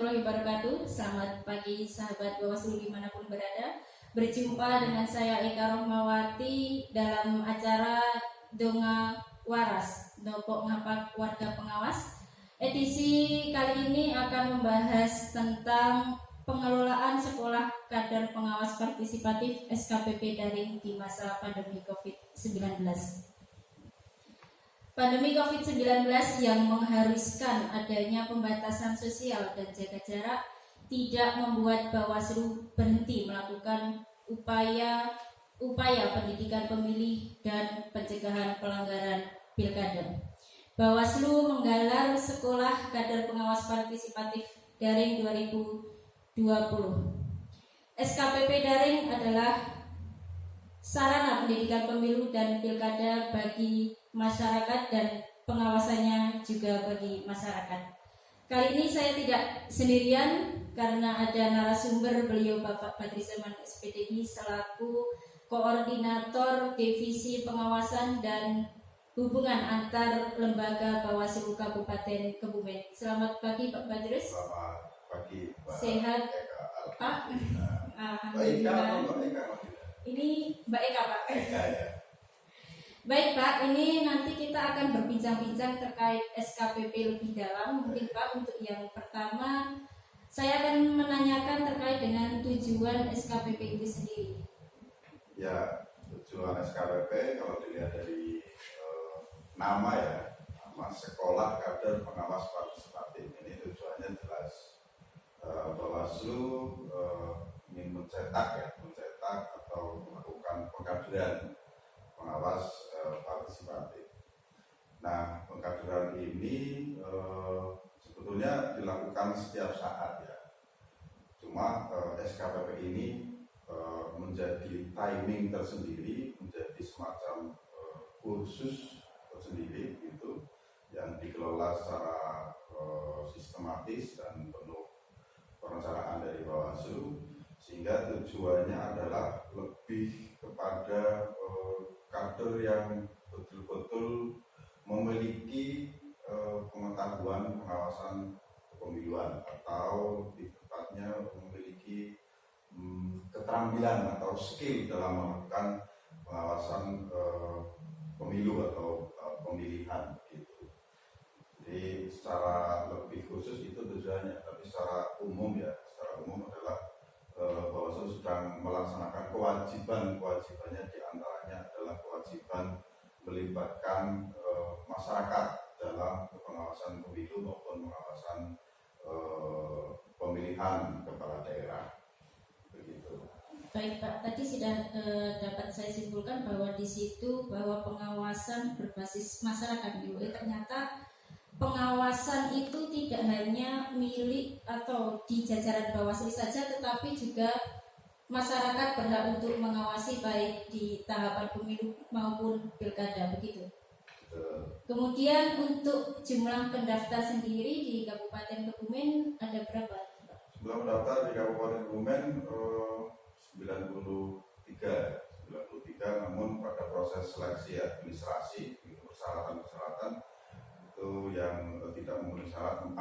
warahmatullahi wabarakatuh. Selamat pagi sahabat Bawaslu dimanapun berada. Berjumpa dengan saya Eka Rohmawati dalam acara Donga Waras Dopok Ngapak Warga Pengawas. Edisi kali ini akan membahas tentang pengelolaan sekolah kader pengawas partisipatif SKPP daring di masa pandemi COVID-19. Pandemi COVID-19 yang mengharuskan adanya pembatasan sosial dan jaga jarak tidak membuat Bawaslu berhenti melakukan upaya pendidikan pemilih dan pencegahan pelanggaran pilkada. Bawaslu menggelar sekolah kader pengawas partisipatif daring 2020. SKPP daring adalah sarana pendidikan pemilu dan pilkada bagi masyarakat dan pengawasannya juga bagi masyarakat. Kali ini saya tidak sendirian karena ada narasumber, beliau Bapak Badri Zaman SPDI selaku Koordinator Divisi Pengawasan dan Hubungan Antar Lembaga Bawaslu Kabupaten Kebumen. Selamat pagi Pak Badrus. Selamat pagi Pak. Sehat Pak? Alhamdulillah. Ini Mbak Eka Pak. Eka ya. Baik Pak, ini nanti kita akan berbincang-bincang terkait SKPP lebih dalam. Mungkin Pak untuk yang pertama saya akan menanyakan terkait dengan tujuan SKPP itu sendiri. Ya, tujuan SKPP kalau dilihat dari nama ya, nama Sekolah Kader Pengawas Partisipatif, ini tujuannya jelas. Bawaslu ingin mencetak atau melakukan pengkaderan pengawas partisipatif. Nah, pengkaderan ini sebetulnya dilakukan setiap saat ya. Cuma SKPP ini menjadi timing tersendiri, menjadi semacam kursus tersendiri gitu yang dikelola secara sistematis dan penuh perencanaan dari Bawaslu, sehingga tujuannya adalah lebih kepada kader yang betul-betul memiliki pengetahuan pengawasan kepemiluan atau lebih tepatnya memiliki keterampilan atau skill dalam melakukan pengawasan pemilu atau pemilihan gitu. Jadi secara lebih khusus itu tujuannya, tapi secara umum adalah Bawaslu sedang melaksanakan kewajibannya, diantaranya adalah kewajiban melibatkan masyarakat dalam pengawasan pemilu maupun pengawasan pemilihan kepala daerah. Begitu. Baik Pak, tadi sudah dapat saya simpulkan bahwa di situ bahwa pengawasan berbasis masyarakat gitu. Ternyata pengawasan itu tidak hanya milik atau di jajaran Bawaslu saja, tetapi juga masyarakat berhak untuk mengawasi baik di tahapan pemilu maupun pilkada, begitu. Kemudian untuk jumlah pendaftar sendiri di Kabupaten Kebumen ada berapa? Jumlah pendaftar di Kabupaten Kebumen 93, namun pada proses seleksi administrasi persyaratan itu yang tidak memenuhi syarat 4,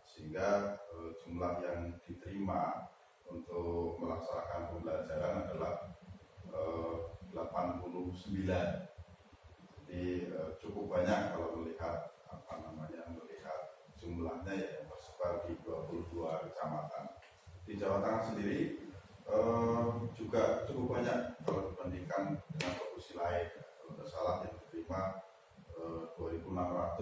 sehingga jumlah yang diterima untuk melaksanakan pembelajaran adalah 89. Jadi cukup banyak kalau melihat jumlahnya ya, yang tersebar di 22 kecamatan. Di Jawa Tengah sendiri juga cukup banyak kalau dibandingkan dengan provinsi lain. Kalau tidak salah yang diterima 2.667 kalau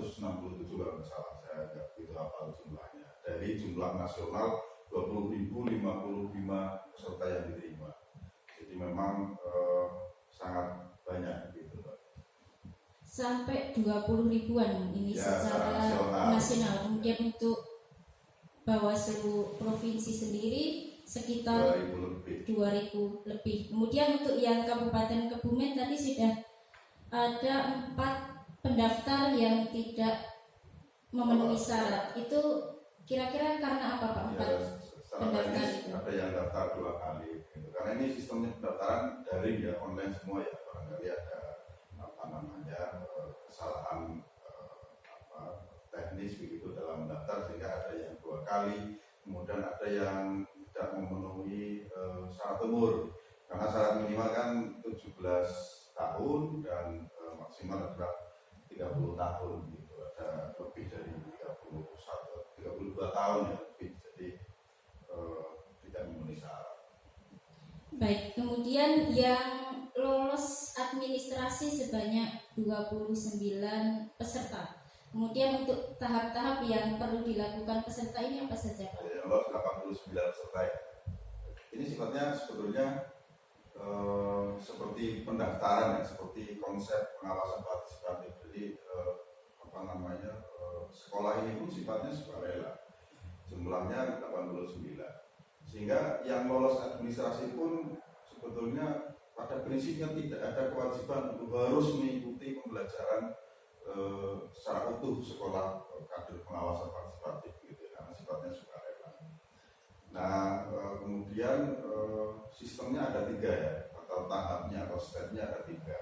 tidak salah, saya nggak begitu hafal jumlahnya. Dari jumlah nasional 20.055 peserta yang diterima. Jadi memang sangat banyak gitu Pak. Sampai 20 ribuan ini ya, secara nasional. Kemudian untuk Bawaslu provinsi sendiri sekitar 2.000 lebih. Kemudian untuk yang Kabupaten Kebumen tadi sudah ada 4 pendaftar yang tidak memenuhi syarat. Itu kira-kira karena apa Pak? 4 pendaftar itu? Ada yang daftar 2 kali gitu. Karena ini sistemnya pendaftaran daring ya, online semua ya. Barangkali ada kesalahan teknis begitu dalam mendaftar, sehingga ada yang 2 kali, kemudian ada yang tidak memenuhi syarat umur, karena syarat minimal kan 17 tahun dan maksimal adalah 30 tahun gitu. Ada lebih dari 32 tahun ya lebih, jadi tidak memenuhi syarat. Baik, kemudian yang lolos administrasi sebanyak 29 peserta. Kemudian untuk tahap-tahap yang perlu dilakukan peserta ini apa saja, Pak? Yang lolos 89 peserta ya. Ini sifatnya sebetulnya seperti pendaftaran ya, seperti konsep pengawasan partisipatif. Jadi sekolah ini pun sifatnya sukarela. Jumlahnya 89. Sehingga yang lolos administrasi pun sebetulnya pada prinsipnya tidak ada kewajiban untuk harus mengikuti pembelajaran secara utuh sekolah kader pengawasan partisipatif gitu, karena sifatnya sukarela. Nah, kemudian sistemnya ada 3 ya, atau tahapnya atau stepnya ada 3.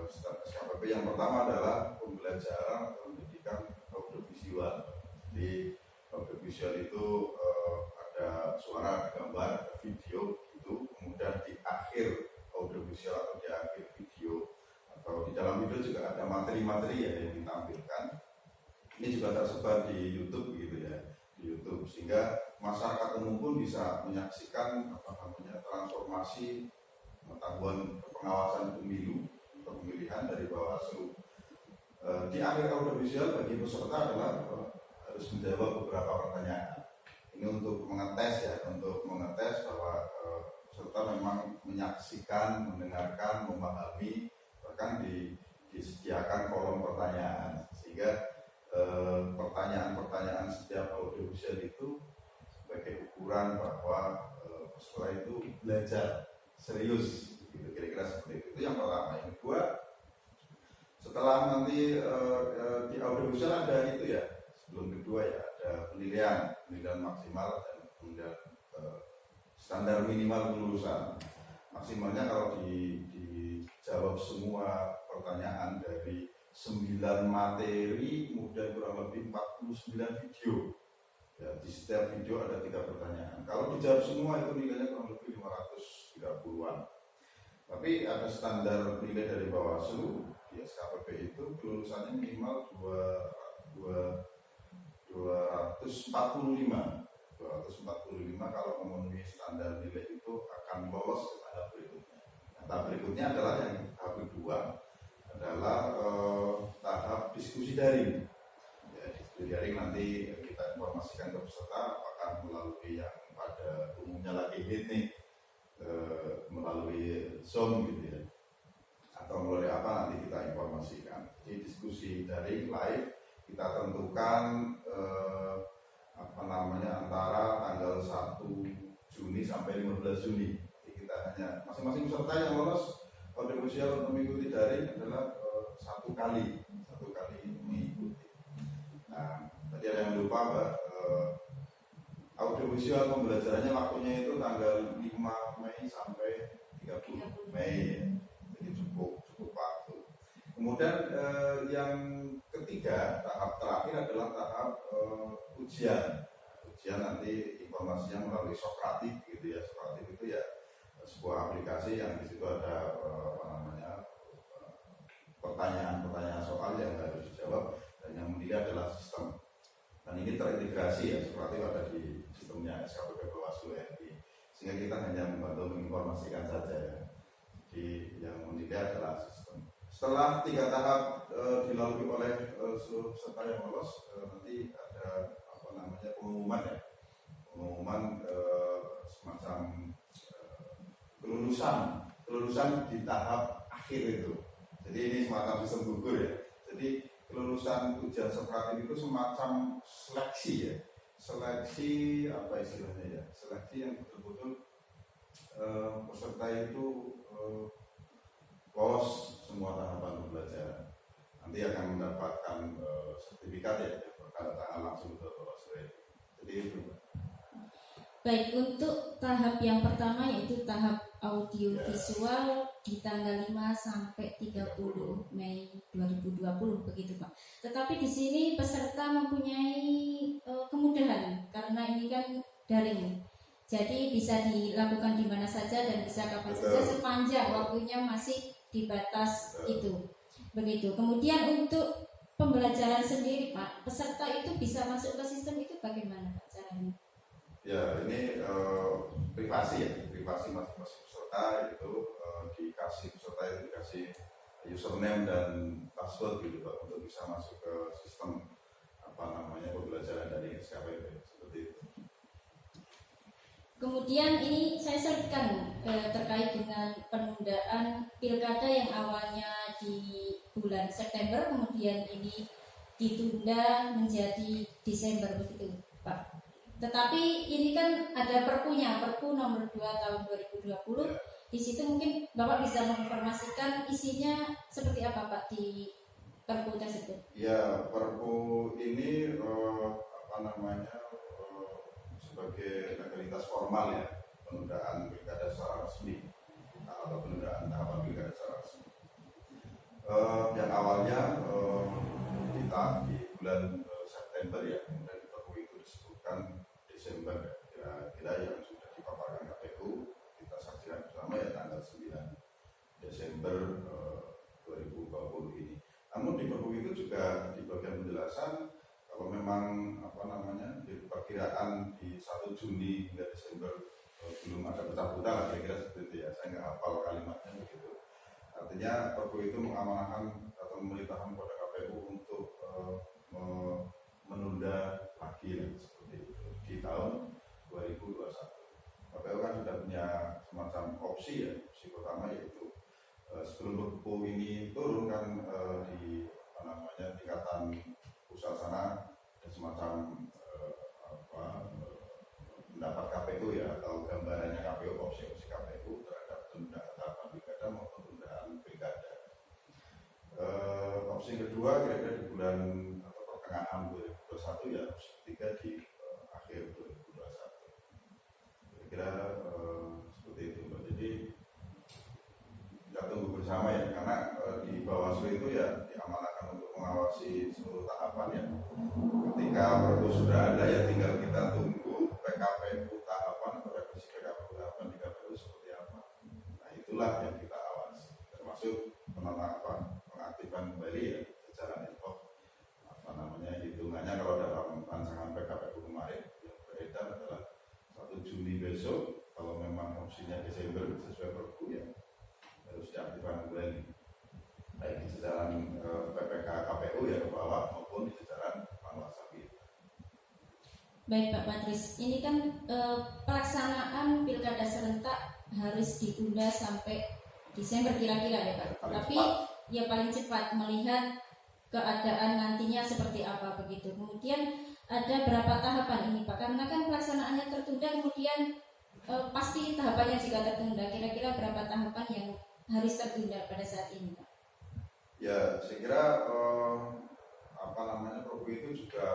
Step SKPP yang pertama adalah pembelajaran atau pendidikan audiovisual. Jadi audiovisual itu ada suara, ada gambar, ada video itu. Kemudian di akhir audiovisual atau di akhir video atau di dalam video juga ada materi-materi ya yang ditampilkan. Ini juga tersebar di YouTube gitu ya, di YouTube, sehingga masyarakat umum pun bisa menyaksikan transformasi pengetahuan pengawasan pemilu atau pemilihan dari Bawaslu. Di akhir audiovisual bagi peserta adalah harus menjawab beberapa pertanyaan. Ini untuk mengetes bahwa peserta memang menyaksikan, mendengarkan, memahami, bahkan disediakan kolom pertanyaan, sehingga pertanyaan-pertanyaan setiap audiovisual itu sebagai ukuran bahwa peserta itu belajar serius, gitu, kira-kira seperti itu. Itu yang pertama. Yang kedua, setelah nanti di audiovisual ada itu ya, sebelum kedua ya ada penilaian maksimal dan kemudian standar minimal kelulusan. Maksimalnya kalau dijawab semua pertanyaan dari 9 materi, kemudian kurang lebih 49 video. Ya, di setiap video ada 3 pertanyaan. Kalau dijawab semua itu nilainya kurang lebih 530-an. Tapi ada standar nilai dari Bawaslu di SKPP itu kelulusannya minimal 245. Kalau memenuhi standar nilai itu akan lolos ke tahap berikutnya. Nah, tahap berikutnya adalah yang tahap kedua adalah tahap diskusi daring. Ya, diskusi daring nanti kita informasikan ke peserta apakah melalui yang pada umumnya lagi hit nih, melalui Zoom gitu ya, atau melalui apa nanti kita informasikan. Jadi diskusi daring live kita tentukan antara tanggal 1 Juni sampai 15 Juni. Jadi kita hanya masing-masing peserta yang lolos audiovisual untuk mengikuti daring adalah satu kali mengikuti. Nah, tadi ada yang lupa Mbak, audiovisual pembelajarannya waktunya itu tanggal 5 Mei sampai 30 Mei. Jadi cukup waktu. Kemudian yang ketiga, tahap terakhir adalah tahap ujian. Ujian nanti informasinya melalui Sokratif gitu ya. Sokratif itu ya sebuah aplikasi yang di situ ada pertanyaan-pertanyaan soal yang harus dijawab, dan yang menilai adalah sistem. Dan ini terintegrasi ya, Sokratif ada di sistemnya SKPP Bawaslu RI, sehingga kita hanya membantu menginformasikan saja ya. Jadi yang menilai adalah sistem. Setelah 3 tahap dilalui oleh seluruh peserta yang lolos, nanti ada pengumuman ya, semacam kelulusan di tahap akhir itu. Jadi ini semacam sistem gugur ya. Jadi kelulusan ujian Sokratif itu semacam seleksi ya. Seleksi apa istilahnya ya? Seleksi yang betul-betul peserta itu lolos semua tahapan pembelajaran. Nanti akan mendapatkan sertifikat ya, bertanda tangan langsung ke Bawaslu. Jadi itu. Baik, untuk tahap yang pertama yaitu tahap audio visual di tanggal 5 sampai 30 Mei 2020 begitu Pak. Tetapi di sini peserta mempunyai kemudahan karena ini kan daring. Jadi bisa dilakukan di mana saja dan bisa kapan saja sepanjang waktunya masih di batas itu. Begitu. Kemudian untuk pembelajaran sendiri Pak, peserta itu bisa masuk ke sistem itu bagaimana Pak caranya? Ya, ini privasi masing-masing peserta itu dikasih peserta itu dikasih username dan password gitu Pak untuk bisa masuk ke sistem pembelajaran dari SKPP seperti itu. Kemudian ini saya selipkan terkait dengan penundaan pilkada yang awalnya di bulan September kemudian ini ditunda menjadi Desember begitu Pak. Tetapi ini kan ada perpunya, Perpu nomor 2 tahun 2020. Di situ mungkin Bapak bisa menginformasikan isinya seperti apa Pak di Perpu tersebut. Ya, Perpu ini sebagai legalitas formal ya, penundaan pilkada secara resmi atau penundaan tahapan pilkada secara resmi. Yang awalnya kita di bulan September ya, kemudian di Perpu itu disebutkan Desember, kira-kira yang sudah dipaparkan KPU kita saksikan bersama ya tanggal 9 Desember 2020 ini. Namun di Perpu itu juga di bagian penjelasan kalau memang diperkirakan di 1 Juni hingga Desember belum ada pencabutan kira-kira seperti itu ya, saya nggak hafal kalimatnya begitu. Artinya Perpu itu mengamanahkan atau memerintahkan kepada KPU untuk menunda lagi seperti itu di tahun 2021. KPU kan sudah punya semacam opsi ya, opsi pertama yaitu sebelum Perpu ini turun kan di tingkatan pusat sana ada semacam pendapat KPU ya atau gambarannya KPU, opsi-opsi KPU terhadap penundaan tahapan pilkada maupun penundaan pilkada. Opsi kedua kira-kira di bulan atau pertengahan 2021 ya, opsi ketiga di akhir 2021. Kira-kira seperti itu Mbak. Jadi kita tunggu bersama ya, karena di Bawaslu itu ya diamanahkan untuk mengawasi seluruh tahapan ya. Ketika Perpu sudah ada ya tinggal kita tunggu PKPU tahapan atau revisi PKPU tahapan di KPU seperti apa. Nah itulah yang kita awasi, termasuk pengaktifan kembali ya secara ad hoc hitungannya kalau dalam rancangan PKPU kemarin yang beredar adalah 1 Juni besok, kalau memang opsinya Desember sesuai Perpu ya harus diaktifkan kembali baik di jajaran PPK KPU ya ke bawah maupun di jajaran pengawasan kita. Baik Pak Patris, ini kan pelaksanaan pilkada serentak harus ditunda sampai Desember kira-kira ya Pak. Tapi ya paling cepat melihat keadaan nantinya seperti apa begitu. Kemudian ada berapa tahapan ini Pak? Karena kan pelaksanaannya tertunda, kemudian pasti tahapannya juga tertunda. Kira-kira berapa tahapan yang harus tertunda pada saat ini Pak? Ya, saya kira Perpu itu juga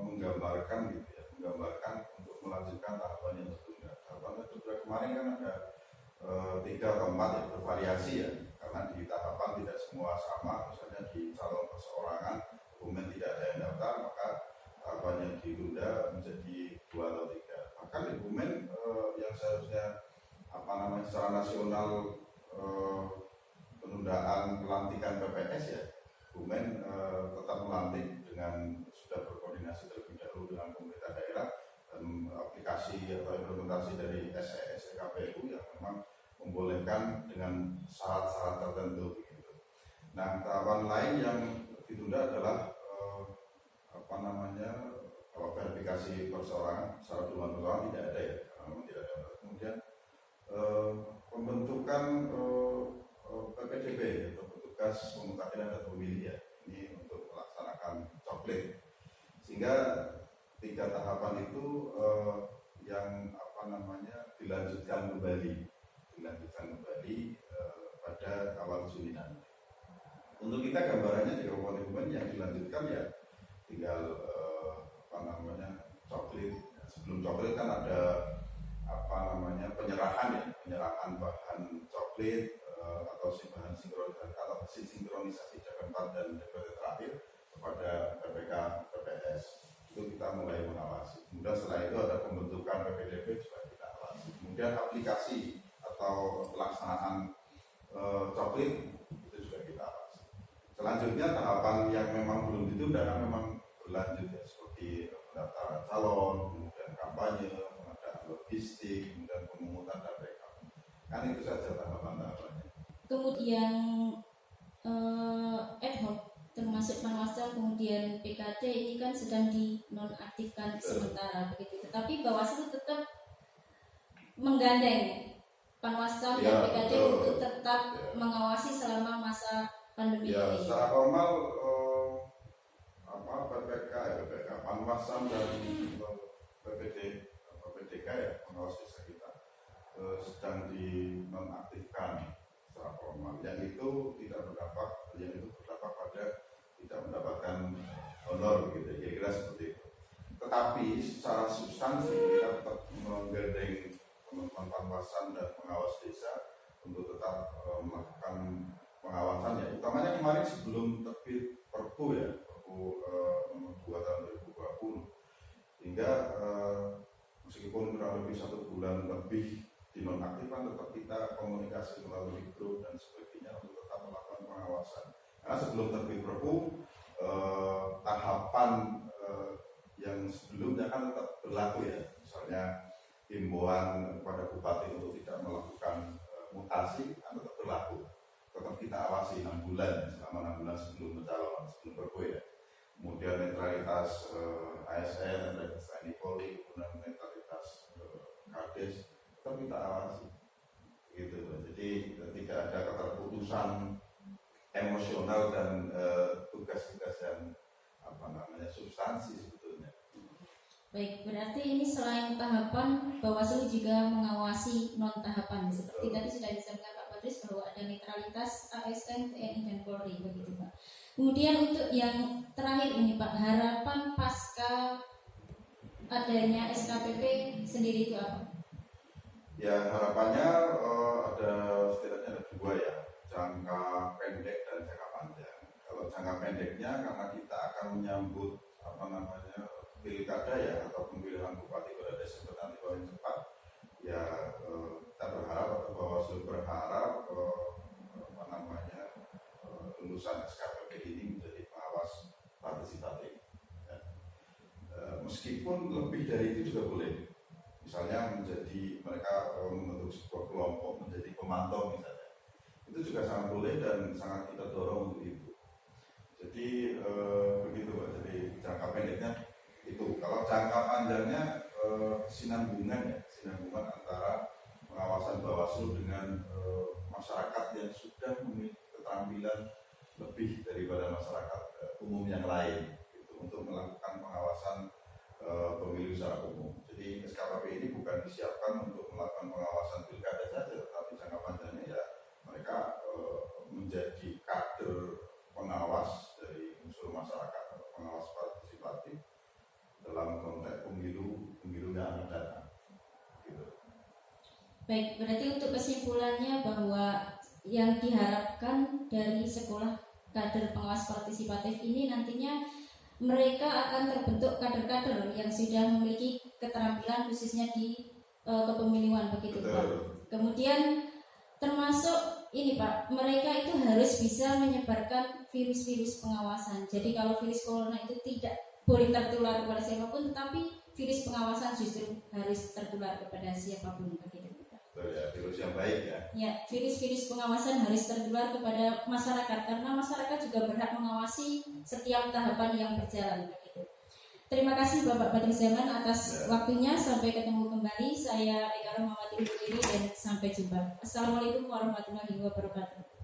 menggambarkan gitu ya, menggambarkan untuk melanjutkan tahapan yang tertunda. Tahapan yang tertunda kemarin kan ada 3 atau 4 yang bervariasi ya, karena di tahapan tidak semua sama. Misalnya di calon perseorangan kemudian tidak ada yang daftar, maka tahapan yang ditunda menjadi 2 atau 3. Bahkan di Bumen yang seharusnya secara nasional penundaan pelantikan PPS ya, Bumen tetap melantik dengan sudah berkoordinasi terlebih dahulu dengan pemerintah daerah dan aplikasi atau implementasi dari SES KPU yang memang membolehkan dengan syarat-syarat tertentu begitu. Nah, tahapan lain yang ditunda adalah kalau verifikasi perseorangan secara jumlah perseorangan tidak ada ya, memang tidak ada. Kemudian pembentukan PPDB atau petugas pemutahiran dan pemilih ya, ini untuk melaksanakan coklit, sehingga 3 tahapan itu yang dilanjutkan kembali pada awal Juni nanti. Untuk kita gambarannya di Kabupaten Bumen yang dilanjutkan ya tinggal coklit sebelum coklit kan ada penyerahan bahan coklit atau bahan sinkronisasi DP4 dan DPT terakhir kepada PPK PPS. Itu kita mulai mengawasi. Kemudian setelah itu ada pembentukan PPDB juga kita awasi. Kemudian aplikasi atau pelaksanaan coklit itu juga kita awasi. Selanjutnya tahapan yang memang belum ditunda kan memang berlanjut ya, seperti pendaftaran calon, kemudian kampanye, pengadaan logistik, kemudian pemungutan dan rekap. Kan itu saja tahapan-tahapannya. Kemudian ad hoc termasuk Panwascam kemudian PKD ini kan sedang dinonaktifkan sementara begitu. Tetapi Bawaslu tetap menggandeng Panwascam dan PKD untuk tetap mengawasi selama masa pandemi ini. Secara formal PPK, Panwascam dan PPDK ya, pengawas desa kita sedang dinonaktifkan secara formal. Yang itu berdampak pada tidak mendapatkan honor begitu, kira-kira seperti itu. Tetapi secara substansi kita tetap menggandeng teman-teman Panwascam dan pengawas desa untuk tetap melakukan pengawasan ya. Utamanya kemarin sebelum terbit Perpu ya, Perpu nomor 2 tahun 2020, hingga meskipun kurang lebih 1 bulan lebih dinonaktifkan, tetap kita komunikasi melalui grup dan sebagainya untuk tetap melakukan pengawasan. Karena sebelum terbit Perpu, tahapan yang sebelumnya kan tetap berlaku ya. Misalnya himbauan kepada bupati untuk tidak melakukan mutasi kan tetap berlaku. Tetap kita awasi 6 bulan, selama 6 bulan sebelum pencalonan, sebelum Perpu ya. Kemudian netralitas ASN, netralitas TNI Polri, kemudian netralitas Kades, tetap kita awasi. Gitu. Jadi tidak ada keterputusan emosional dan tugas-tugas yang substansi sebetulnya. Baik, berarti ini selain tahapan Bawaslu juga mengawasi non tahapan seperti tadi sudah disampaikan Pak Patris bahwa ada netralitas ASN, TNI dan Polri begitu Pak. Kemudian untuk yang terakhir ini Pak, harapan pasca adanya SKPP sendiri itu apa? Ya harapannya ada setidaknya ada 2 ya, jangka pendek dan jangka panjang. Kalau jangka pendeknya karena kita akan menyambut pilkada ya atau pemilihan bupati pada Desember nanti paling cepat ya, kita berharap atau Bawaslu berharap lulusan SKPP ini menjadi pengawas partisipatif ya. Meskipun lebih dari itu juga boleh, misalnya mereka membentuk sebuah kelompok menjadi pemantau misalnya, itu juga sangat boleh dan sangat kita dorong untuk itu. Jadi begitu Pak. Jadi jangka pendeknya itu. Kalau jangka panjangnya sinambungan antara pengawasan Bawaslu dengan masyarakat yang sudah memiliki keterampilan lebih daripada masyarakat umum yang lain gitu, untuk melakukan pengawasan pemilu secara umum. Jadi SKPP ini bukan disiapkan untuk melakukan pengawasan pilkada saja, tetapi jangka panjangnya ya mereka menjadi kader pengawas dari unsur masyarakat atau pengawas partisipatif dalam konteks pemilu yang akan datang. Gitu. Baik, berarti untuk kesimpulannya bahwa yang diharapkan dari sekolah kader pengawas partisipatif ini nantinya mereka akan terbentuk kader-kader yang sudah memiliki keterampilan khususnya di kepemiluan begitu Pak. Kemudian termasuk ini Pak, mereka itu harus bisa menyebarkan virus-virus pengawasan. Jadi kalau virus corona itu tidak boleh tertular kepada siapapun, tetapi virus pengawasan justru harus tertular kepada siapapun begitu Pak. Ya, virus yang baik ya. Ya, virus-virus pengawasan harus tertular kepada masyarakat karena masyarakat juga berhak mengawasi setiap tahapan yang berjalan begitu. Terima kasih Bapak Patris Zaman atas waktunya. Sampai ketemu kembali. Saya Eka Rahmawati undur diri dan sampai jumpa. Assalamualaikum warahmatullahi wabarakatuh.